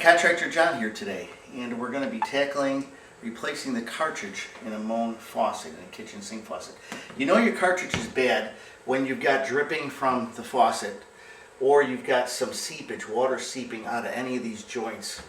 Contractor John here today, and we're going to be tackling replacing the cartridge in a Moen faucet, in a kitchen sink faucet. You know your cartridge is bad when you've got dripping from the faucet, or you've got some seepage, water seeping out of any of these joints,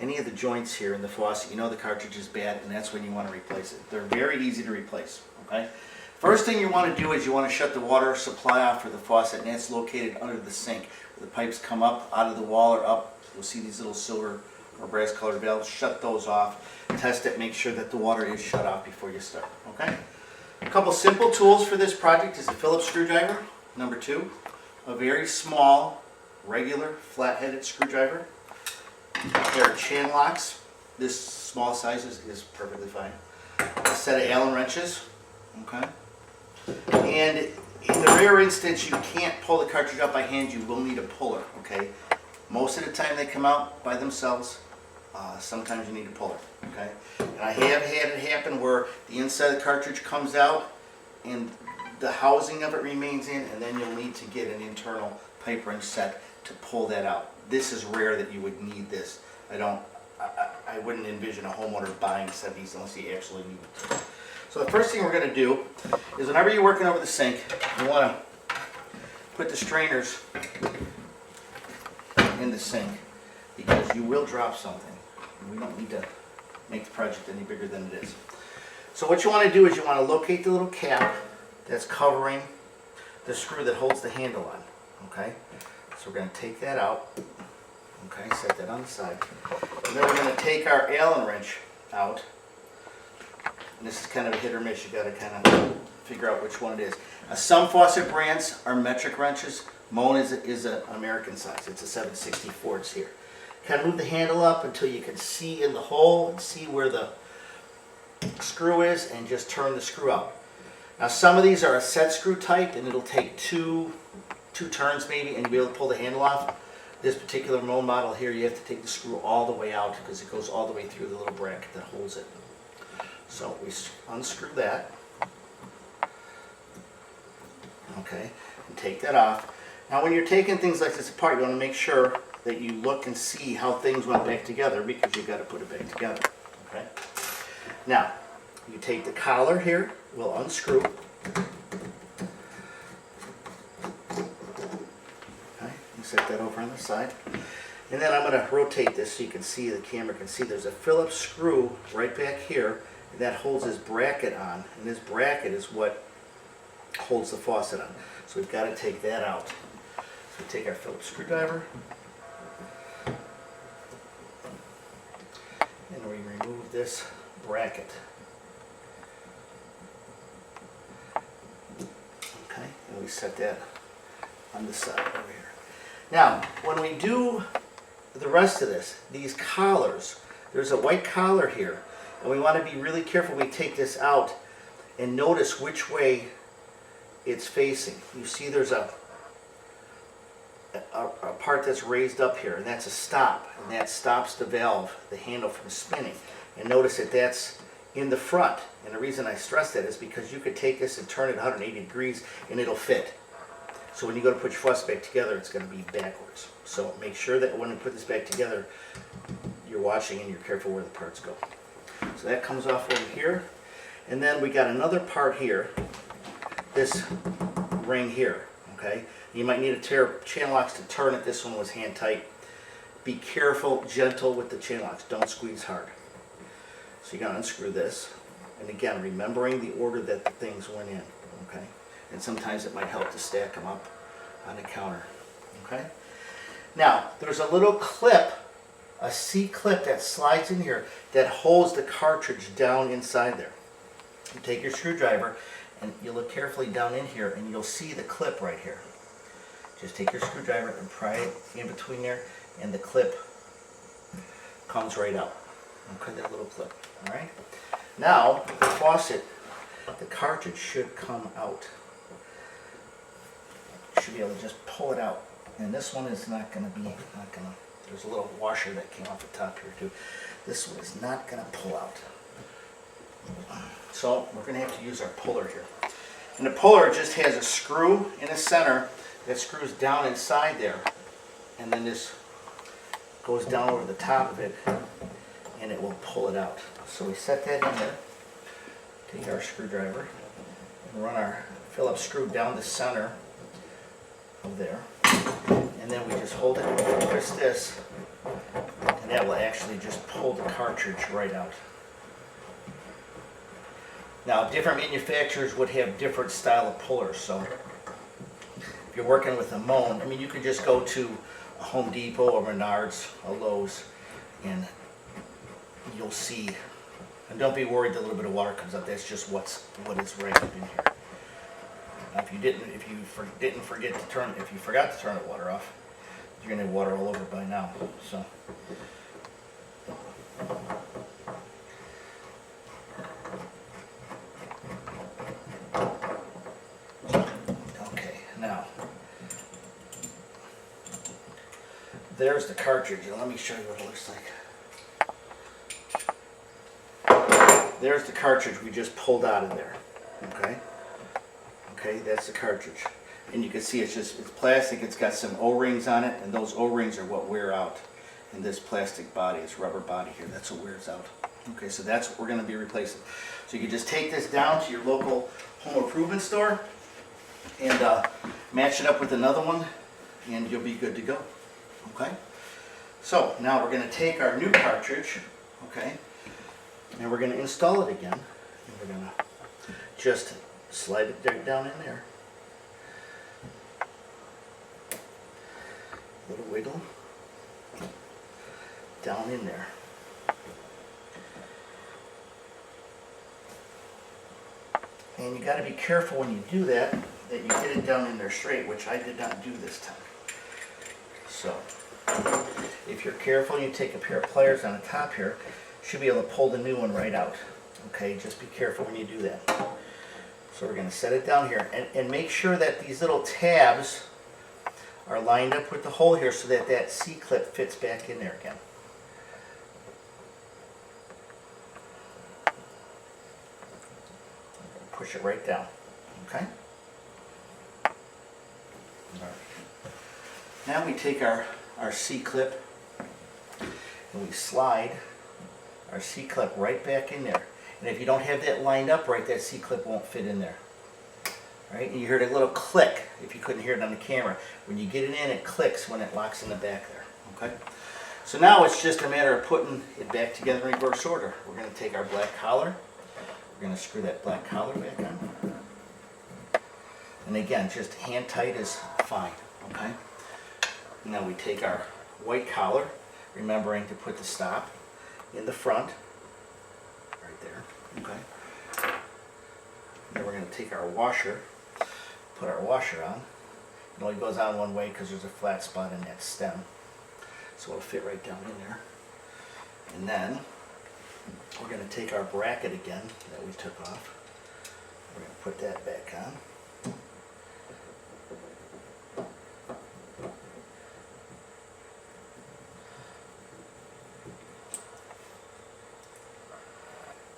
any of the joints here in the faucet. You know the cartridge is bad, and that's when you want to replace it. They're very easy to replace, okay? First thing you want to do is you want to shut the water supply off for the faucet, and that's located under the sink. The pipes come up out of the wall or up. You'll see these little silver or brass colored valves. Shut those off. Test it. Make sure that the water is shut off before you start. Okay? A couple simple tools for this project is a Phillips screwdriver. Number 2, a very small, regular, flat-headed screwdriver. There are chain locks. This small size is perfectly fine. A set of Allen wrenches. Okay? And in the rare instance you can't pull the cartridge out by hand, you will need a puller. Okay? Most of the time they come out by themselves. Sometimes you need a puller. Okay? And I have had it happen where the inside of the cartridge comes out and the housing of it remains in, and then you'll need to get an internal pipe wrench set to pull that out. This is rare that you would need this. I wouldn't envision a homeowner buying a set of these unless he actually need it. So the first thing we're going to do is whenever you're working over the sink, you want to put the strainers in the sink, because you will drop something. We don't need to make the project any bigger than it is. So what you want to do is you want to locate the little cap that's covering the screw that holds the handle on. Okay? So we're going to take that out. Okay, set that on the side. And then we're going to take our Allen wrench out. And this is kind of a hit or miss. You got to kind of figure out which one it is. Some faucet brands are metric wrenches. Moen is an American size. It's a 7/64 here. Kind of move the handle up until you can see in the hole and see where the screw is, and just turn the screw out. Now some of these are a set screw type, and it'll take two turns maybe, and you'll be able to pull the handle off. This particular Moen model here, you have to take the screw all the way out because it goes all the way through the little bracket that holds it. So we unscrew that. Okay, and take that off. Now when you're taking things like this apart, you want to make sure that you look and see how things went back together, because you've got to put it back together. Okay. Now, you take the collar here, we'll unscrew. Okay, you set that over on the side. And then I'm going to rotate this so you can see, the camera can see there's a Phillips screw right back here that holds this bracket on, and this bracket is what holds the faucet on. So we've got to take that out. So we take our Phillips screwdriver, and we remove this bracket. Okay, and we set that on the side over here. Now, when we do the rest of this, these collars, there's a white collar here, and we want to be really careful when we take this out and notice which way it's facing. You see there's a part that's raised up here, and that's a stop, and that stops the valve, the handle, from spinning. And notice that that's in the front, and the reason I stress that is because you could take this and turn it 180 degrees and it'll fit. So when you go to put your faucet back together, it's going to be backwards. So make sure that when you put this back together, you're watching and you're careful where the parts go. So that comes off over here, and then we got another part here, this ring here. Okay, you might need a pair of chain locks to turn it. This one was hand tight. Be careful, gentle with the chain locks. Don't squeeze hard. So you're going to unscrew this, and again, remembering the order that the things went in. Okay, and sometimes it might help to stack them up on the counter. Okay. Now there's a little clip, a Cclip that slides in here that holds the cartridge down inside there. You take your screwdriver, and you look carefully down in here, and you'll see the clip right here. Just take your screwdriver and pry it in between there, and the clip comes right out. Okay, that little clip. All right. Now the faucet, the cartridge should come out. You should be able to just pull it out, and this one is not going to be. There's a little washer that came off the top here too. This one is not going to pull out. So we're going to have to use our puller here. And the puller just has a screw in the center that screws down inside there, and then this goes down over the top of it and it will pull it out. So we set that in there, take our screwdriver and run our Phillips screw down the center of there, and then we just hold it, twist this, and that will actually just pull the cartridge right out. Now, different manufacturers would have different style of pullers, so if you're working with a Moen, I mean, you could just go to a Home Depot or Menards, a Lowe's, and you'll see, and don't be worried that a little bit of water comes up. That's just what is right up in here. Now, if you forgot to turn the water off, you're gonna have water all over by now. So. Okay, now there's the cartridge, and let me show you what it looks like. There's the cartridge we just pulled out of there. Okay. Okay, that's the cartridge. And you can see it's plastic, it's got some O-rings on it, and those O-rings are what wear out in this plastic body, this rubber body here. That's what wears out. Okay, so that's what we're going to be replacing. So you can just take this down to your local home improvement store and match it up with another one, and you'll be good to go. Okay? So now we're going to take our new cartridge, okay, and we're going to install it again. And we're going to just slide it down in there. Little wiggle. Down in there. And you got to be careful when you do that you get it down in there straight, which I did not do this time. So, if you're careful, you take a pair of pliers on the top here, you should be able to pull the new one right out. Okay, just be careful when you do that. So we're going to set it down here, and make sure that these little tabs are lined up with the hole here so that that Cclip fits back in there again. Push it right down. Okay? All right. Now we take our Cclip and we slide our Cclip right back in there. And if you don't have that lined up right, that Cclip won't fit in there. All right? And you heard a little click, if you couldn't hear it on the camera. When you get it in, it clicks when it locks in the back there. Okay? So now it's just a matter of putting it back together in reverse order. We're going to take our black collar. We're going to screw that black collar back on. And again, just hand tight is fine. Okay? Now we take our white collar, remembering to put the stop in the front, right there. Okay? Then we're going to take our washer, put our washer on. It only goes on one way because there's a flat spot in that stem. So it'll fit right down in there. And then we're going to take our bracket again that we took off. We're going to put that back on.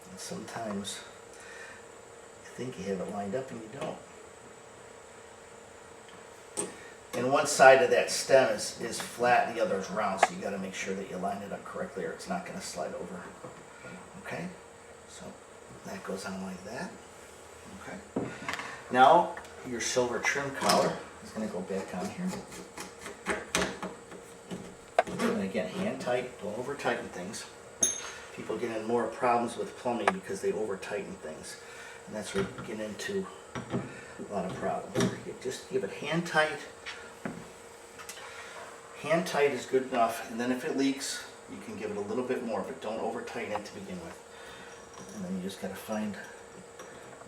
And sometimes you think you have it lined up and you don't. And one side of that stem is flat and the other is round, so you got to make sure that you line it up correctly or it's not going to slide over. Okay, so that goes on like that. Okay, now your silver trim collar is going to go back on here. And again, hand tight, don't over tighten things. People get in more problems with plumbing because they over tighten things. And that's where you get into a lot of problems. You just give it hand tight. Hand tight is good enough, and then if it leaks, you can give it a little bit more, but don't over tighten it to begin with. And then you just got to find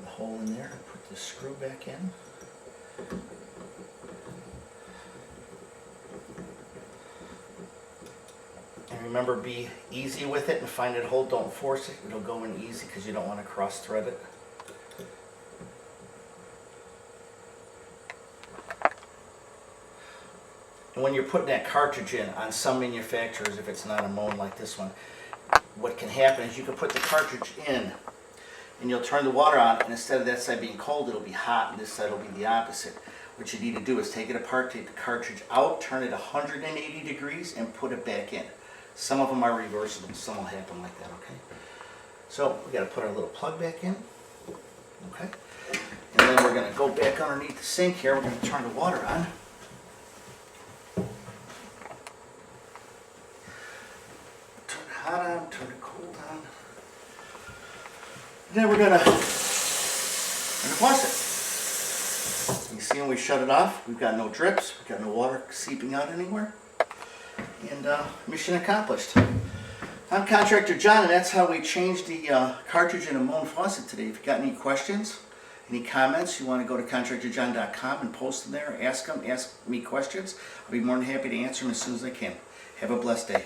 the hole in there and put the screw back in. And remember, be easy with it and find a hole. Don't force it. It'll go in easy because you don't want to cross thread it. And when you're putting that cartridge in, on some manufacturers, if it's not a Moen like this one, what can happen is you can put the cartridge in and you'll turn the water on, and instead of that side being cold, it'll be hot, and this side will be the opposite. What you need to do is take it apart, take the cartridge out, turn it 180 degrees, and put it back in. Some of them are reversible, some will happen like that, okay? So we got to put our little plug back in, okay? And then we're going to go back underneath the sink here. We're going to turn the water on. Turn it hot on, turn it cold on. And then we're going to turn the faucet. You see when we shut it off, we've got no drips, we've got no water seeping out anywhere. And mission accomplished. I'm Contractor John, and that's how we changed the cartridge in a Moen faucet today. If you've got any questions, any comments, you want to go to contractorjohn.com and post them there. Ask me questions. I'll be more than happy to answer them as soon as I can. Have a blessed day.